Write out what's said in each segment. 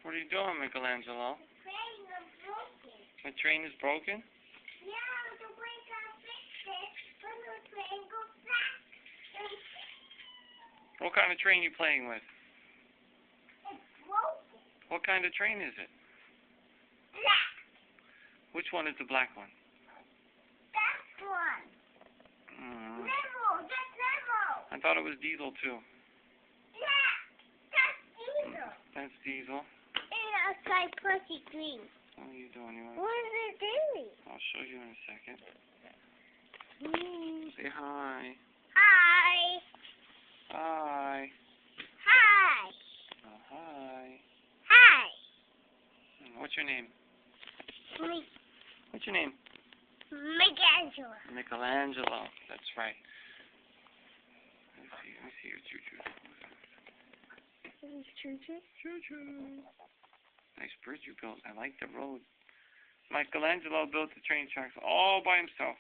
What are you doing, Michelangelo? The train is broken. The train is broken? Yeah, the way I fixed it, when the train goes back, What kind of train are you playing with? it's broken. What kind of train is it? Black. Which one is the black one? That one. Mm. Limo. That's Limo. I thought it was Diesel too. Yeah, that's Diesel. That's Diesel. And outside Percy Green. What are you doing? What is it doing? I'll show you in a second. Mm. Say hi. Hi. Hi. Hi. Oh, hi. Hi. What's your name? Me. What's your name? Michelangelo. Michelangelo. That's right. Let me see your choo-choo. Choo-choo. Choo-choo. Nice bridge you built. I like the road. Michelangelo built the train tracks all by himself.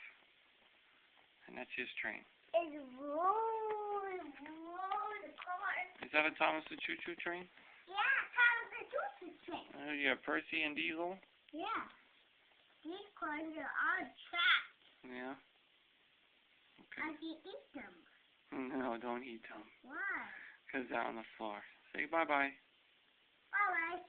And that's his train. It's roll the cars. Is that a Thomas the Choo-Choo train? Yeah, Thomas the choo-choo train. Oh, you have Percy and Diesel? Yeah. These cars are on track. Yeah. Okay. I can eat them. No, don't eat them. Why? Because they're on the floor. Say bye-bye. Bye-bye.